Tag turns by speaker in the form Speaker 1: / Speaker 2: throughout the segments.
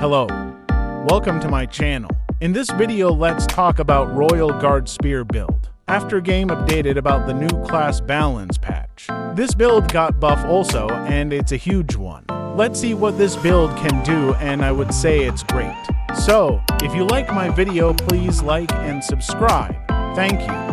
Speaker 1: Hello, welcome to my channel. In this video, let's talk about Royal Guard Spear build. After game updated about the new class balance patch. This build got buff also, and it's a huge one. Let's see what this build can do, and I would say it's great. So, if you like my video, please like and subscribe. Thank you.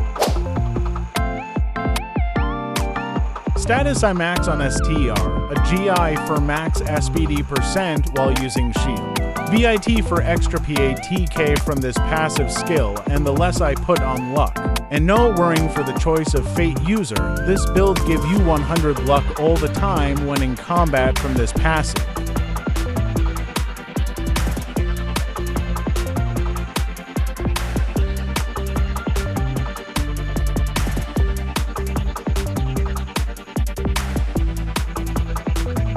Speaker 1: Status I max on STR, a GI for max SPD % while using shield. VIT for extra PATK from this passive skill, and the less I put on luck. And no worrying for the choice of fate user, this build give you 100 luck all the time when in combat from this passive.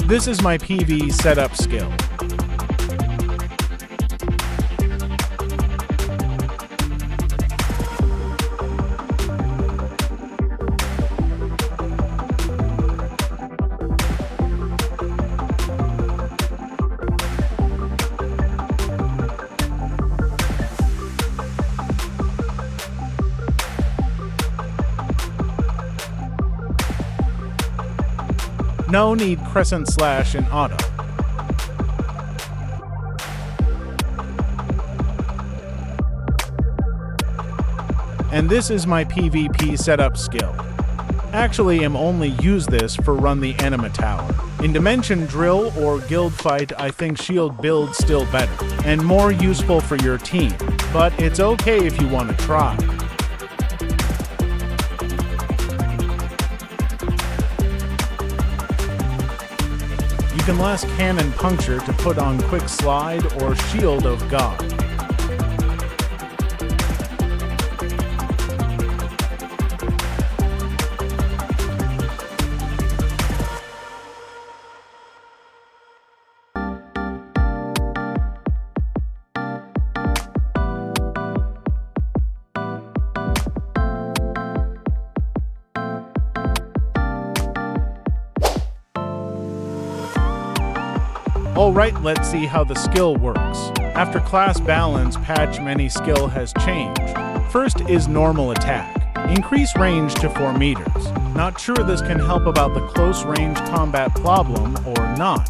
Speaker 1: This is my PVE setup skill. No need crescent slash in auto. And this is my PvP setup skill. Actually, I'm only use this for run the anima tower. In dimension drill or guild fight, I think shield build still better and more useful for your team, but it's okay if you want to try. You can last cannon puncture to put on quick slide or shield of God. Alright, let's see how the skill works. After class balance patch, many skill has changed. First is normal attack. Increase range to 4 meters. Not sure this can help about the close range combat problem or not.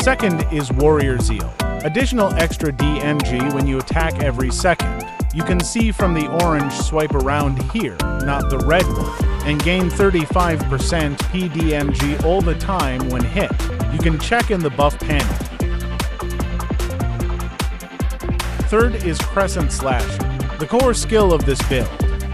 Speaker 1: Second is warrior zeal. Additional extra DMG when you attack every second. You can see from the orange swipe around here, not the red one, and gain 35% PDMG all the time when hit. You can check in the buff panel. Third is Crescent Slash, the core skill of this build.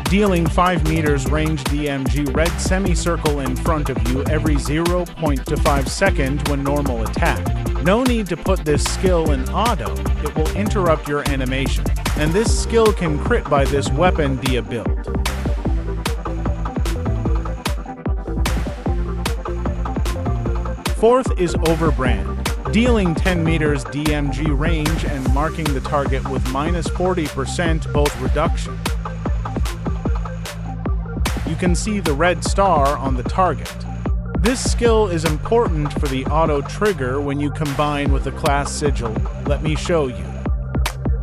Speaker 1: Dealing 5 meters range DMG red semicircle in front of you every 0.25 seconds when normal attack. No need to put this skill in auto, it will interrupt your animation. And this skill can crit by this weapon via build. Fourth is Overbrand, dealing 10 meters DMG range and marking the target with minus 40% both reduction. You can see the red star on the target. This skill is important for the auto trigger when you combine with the class sigil. Let me show you.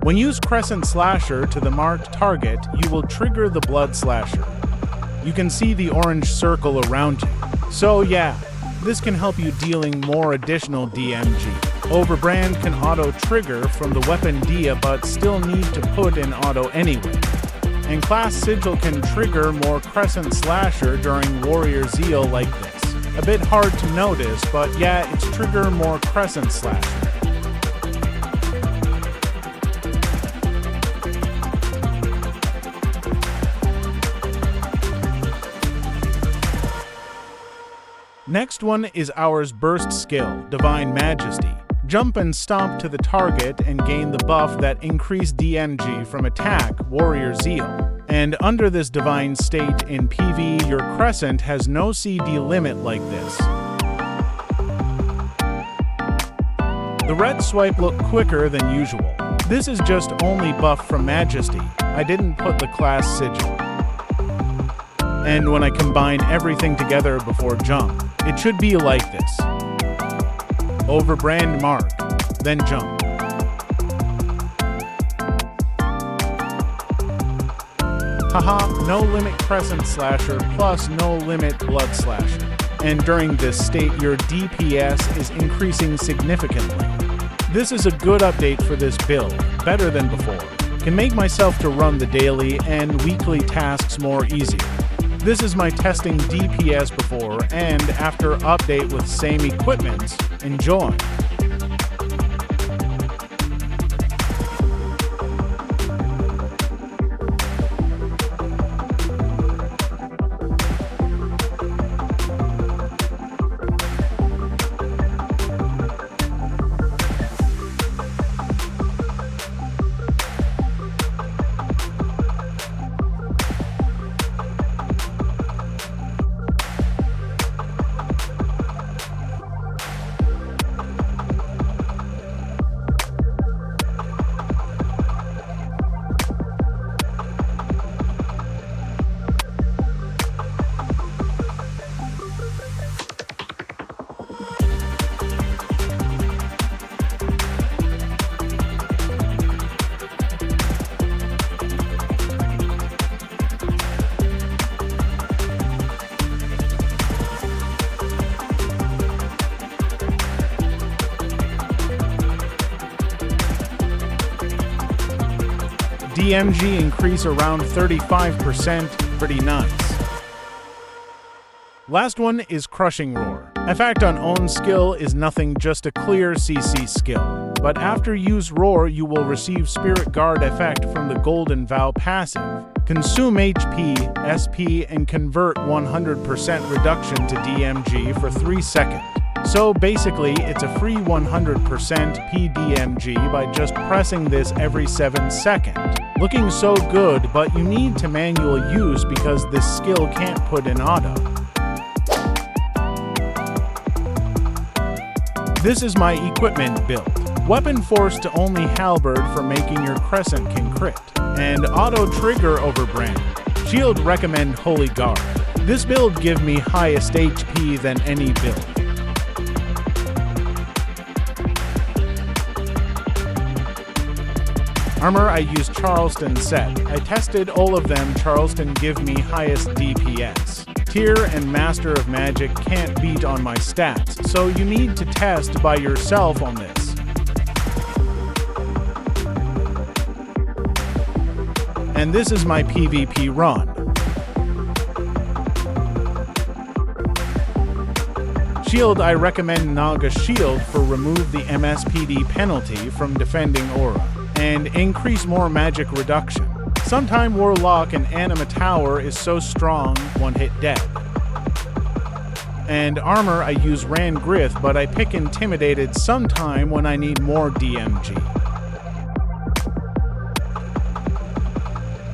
Speaker 1: When you use Crescent Slasher to the marked target, you will trigger the Blood Slasher. You can see the orange circle around you. So yeah, this can help you dealing more additional DMG. Overbrand can auto-trigger from the weapon Dia but still need to put in auto anyway. And Class Sigil can trigger more Crescent Slasher during Warrior Zeal like this. A bit hard to notice, but yeah, it's trigger more Crescent Slasher. Next one is ours burst skill, Divine Majesty. Jump and stomp to the target and gain the buff that increase DMG from attack, Warrior Zeal. And under this divine state in PvE, your crescent has no CD limit like this. The red swipe look quicker than usual. This is just only buff from Majesty. I didn't put the class sigil. And when I combine everything together before jump, it should be like this. Overbrand mark, then jump. Haha, no limit crescent slasher plus no limit blood slasher. And during this state, your DPS is increasing significantly. This is a good update for this build, better than before. Can make myself to run the daily and weekly tasks more easier. This is my testing DPS before and after update with same equipment. Enjoy! DMG increase around 35%, pretty nice. Last one is Crushing Roar. Effect on own skill is nothing, just a clear CC skill. But after use Roar, you will receive Spirit Guard effect from the Golden Vow passive. Consume HP, SP, and convert 100% reduction to DMG for 3 seconds. So basically, it's a free 100% PDMG by just pressing this every 7 seconds. Looking so good, but you need to manual use because this skill can't put in auto. This is my equipment build. Weapon force to only halberd for making your Crescent King crit. And auto trigger over brand. Shield recommend Holy Guard. This build give me highest HP than any build. Armor, I use Charleston set. I tested all of them. Charleston give me highest DPS. Tier and Master of Magic can't beat on my stats, so you need to test by yourself on this. And this is my PvP run. Shield, I recommend Naga Shield for remove the MSPD penalty from defending aura, and increase more magic reduction. Sometime Warlock and Anima Tower is so strong, one hit dead. And armor, I use Rand Grith, but I pick Intimidated sometime when I need more DMG.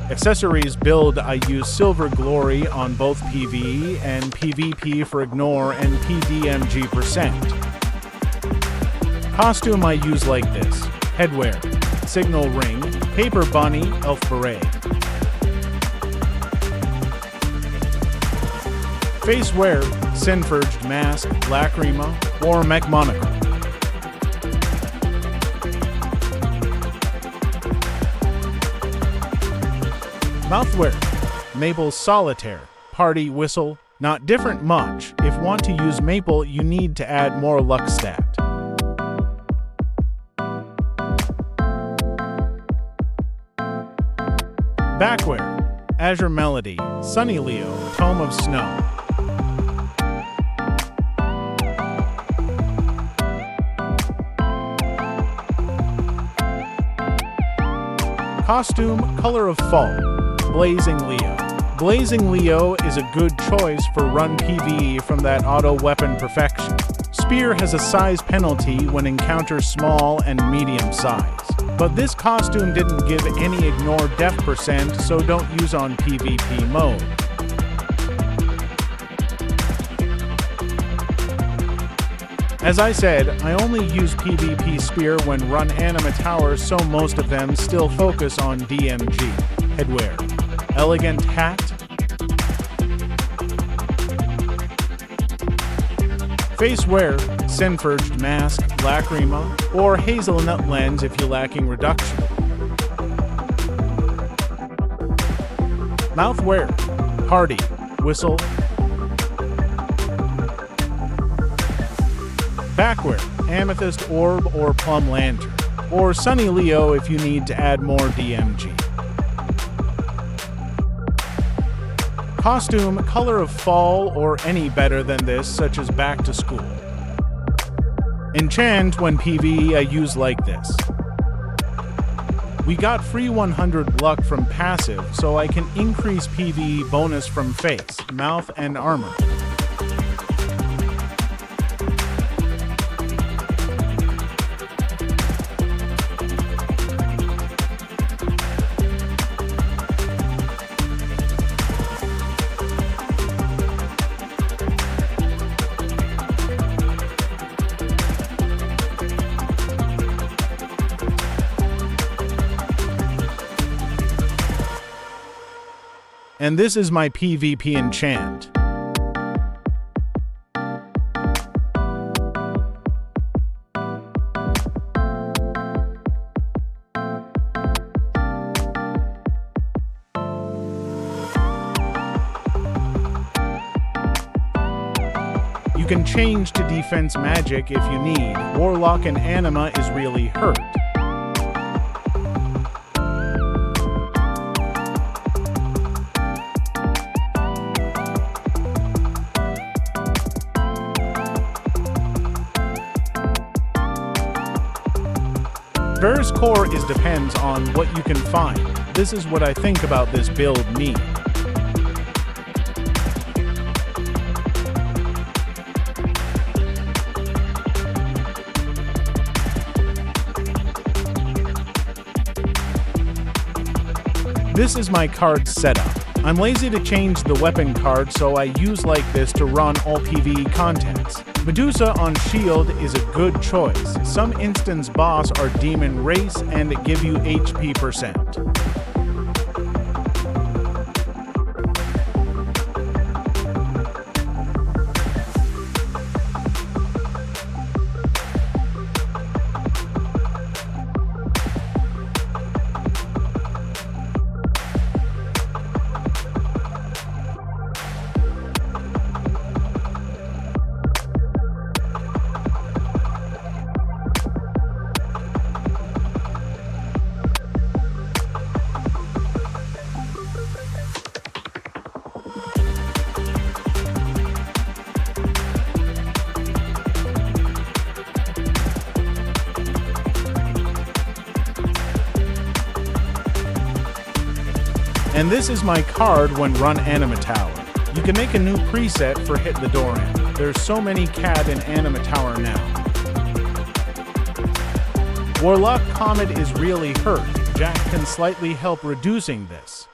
Speaker 1: Accessories build, I use Silver Glory on both PvE and PvP for Ignore and PDMG %. Costume I use like this: headwear, signal ring, paper bunny, elf beret. Face wear, Sinforged mask, lacrima, or mech monocle. Mouthwear, Maple Solitaire, Party Whistle, not different much. If want to use Maple, you need to add more luck stat. Backwear, Azure Melody, Sunny Leo, Tome of Snow. Costume, Color of Fall, Blazing Leo. Blazing Leo is a good choice for run PvE from that auto weapon perfection. Spear has a size penalty when encounters small and medium size. But this costume didn't give any ignore def %, so don't use on PvP mode. As I said, I only use PvP Spear when run Anima Tower, so most of them still focus on DMG. Headwear, Elegant Hat, Face wear, Sinforged mask, lacrima, or hazelnut lens if you're lacking reduction. Mouthwear, Party, Whistle. Backwear, Amethyst Orb or Plum Lantern, or Sunny Leo if you need to add more DMG. Costume, Color of Fall or any better than this, such as Back to School. Enchant, when PVE I use like this. We got free 100 luck from passive, so I can increase PVE bonus from face, mouth, and armor. And this is my PvP enchant. You can change to defense magic if you need. Warlock and Anima is really hurt. Verus core depends on what you can find. This is what I think about this build need. This is my card setup. I'm lazy to change the weapon card, so I use like this to run all PvE contents. Medusa on shield is a good choice. Some instance boss are demon race and give you HP percent. And this is my card when run Anima Tower. You can make a new preset for Hit the Door In. There's so many CAD in Anima Tower now. Warlock Comet is really hurt. Jack can slightly help reducing this.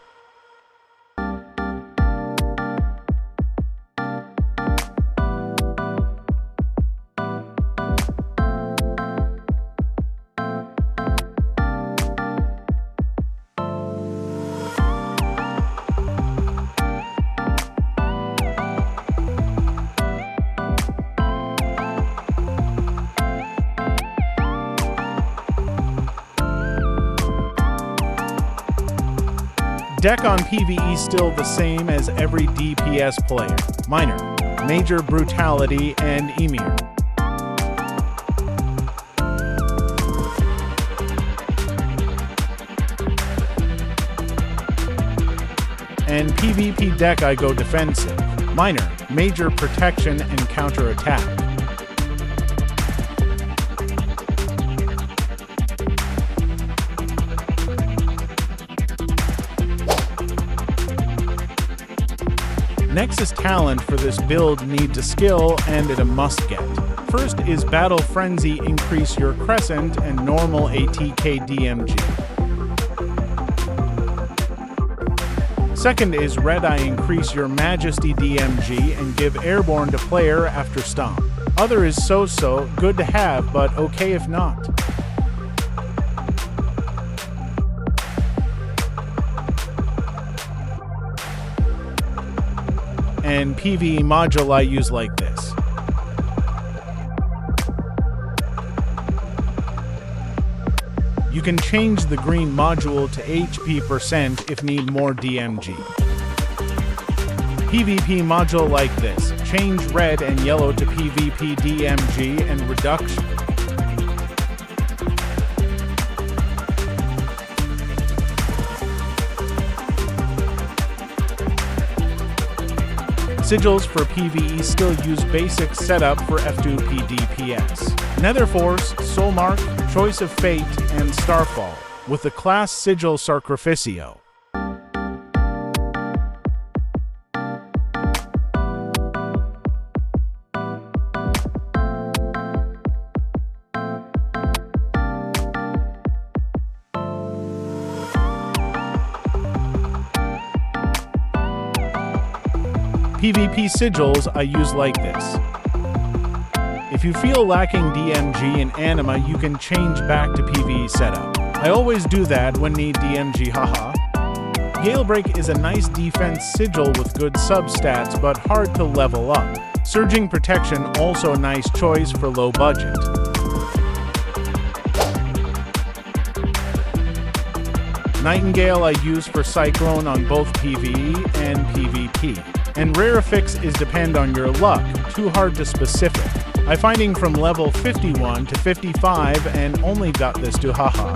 Speaker 1: Deck on PvE still the same as every DPS player. Minor, Major Brutality, and Emir. And PvP deck I go defensive. Minor, Major Protection, and Counter Attack. Nexus talent for this build needs a skill and it a must get. First is Battle Frenzy, increase your Crescent and normal ATK DMG. Second is Red Eye, increase your Majesty DMG and give Airborne to player after Stomp. Other is so-so, good to have but okay if not. And PVE module I use like this. You can change the green module to HP percent if need more DMG. PvP module like this. Change red and yellow to PvP DMG and reduction. Sigils for PVE still use basic setup for F2P DPS. Nether Force, Soulmark, Choice of Fate, and Starfall, with the class Sigil Sacrificio. PvP sigils I use like this. If you feel lacking DMG and anima, you can change back to PvE setup. I always do that when need DMG, haha. Galebreak is a nice defense sigil with good substats but hard to level up. Surging Protection also a nice choice for low budget. Nightingale I use for Cyclone on both PvE and PvP. And Rarefix is depend on your luck, too hard to specific. I finding from level 51 to 55 and only got this to haha.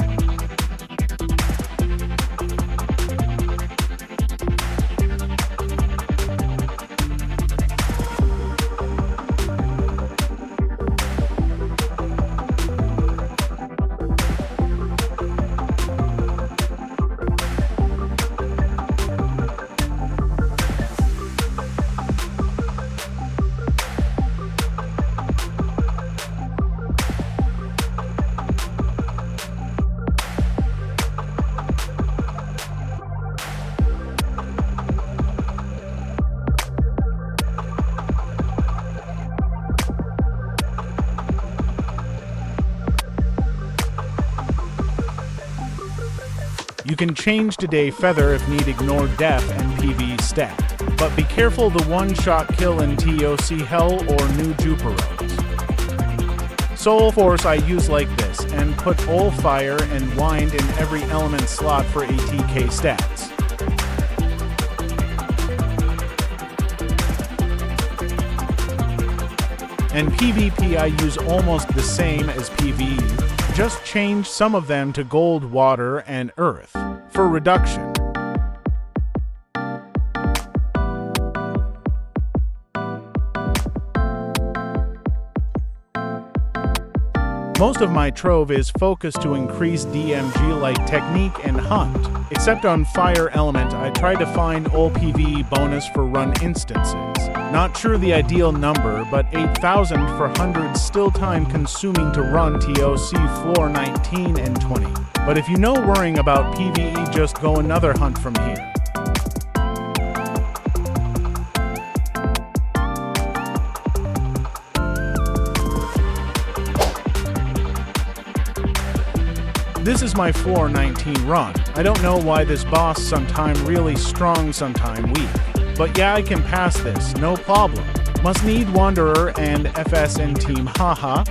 Speaker 1: You can change to Day Feather if need ignore Death and PvE stat, but be careful the one-shot kill in TOC Hell or New Juperos. Soul Force I use like this, and put all Fire and Wind in every element slot for ATK stats. And PvP I use almost the same as PvE, just change some of them to Gold, Water, and Earth for reduction. Most of my trove is focused to increase DMG like Technique and Hunt. Except on Fire Element, I try to find all PvE bonus for run instances. Not sure the ideal number, but 8,000 for 100 still time consuming to run TOC floor 19 and 20. But if you know worrying about PvE, just go another hunt from here. This is my floor 19 run. I don't know why this boss sometime really strong, sometime weak. But yeah, I can pass this, no problem. Must need Wanderer and FSN team, haha.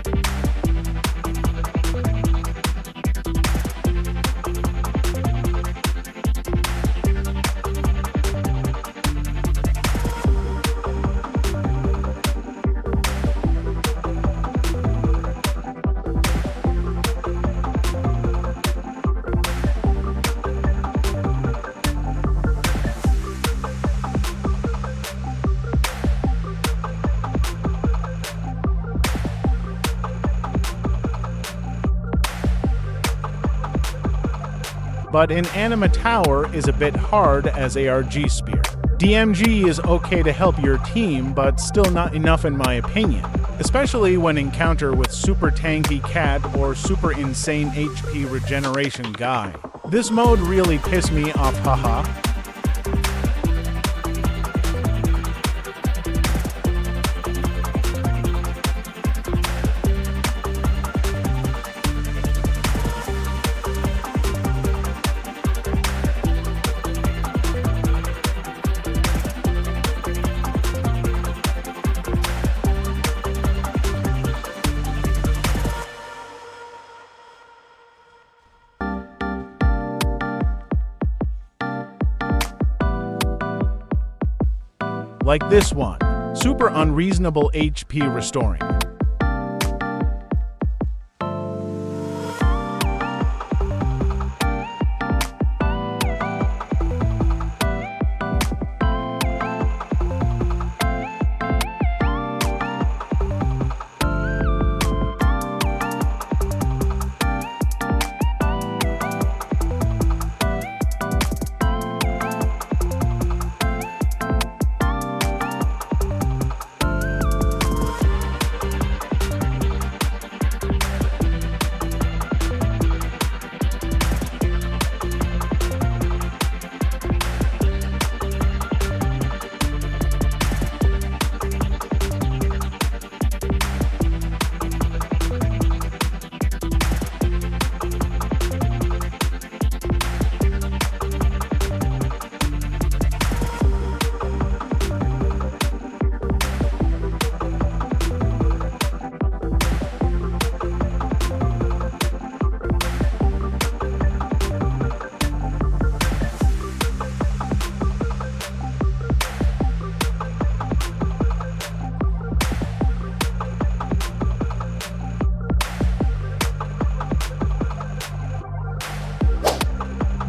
Speaker 1: But an Anima Tower is a bit hard as ARG Spear. DMG is okay to help your team, but still not enough in my opinion, especially when encounter with super tanky cat or super insane HP regeneration guy. This mode really pissed me off, haha. like this one. Super unreasonable HP restoring.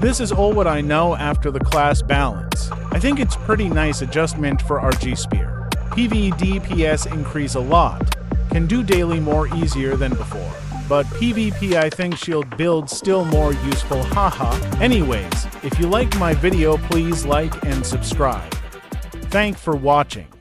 Speaker 1: This is all what I know after the class balance. I think it's pretty nice adjustment for RG Spear. PVE DPS increase a lot, can do daily more easier than before. But PvP I think shield build still more useful, haha. Anyways, if you like my video please like and subscribe. Thanks for watching.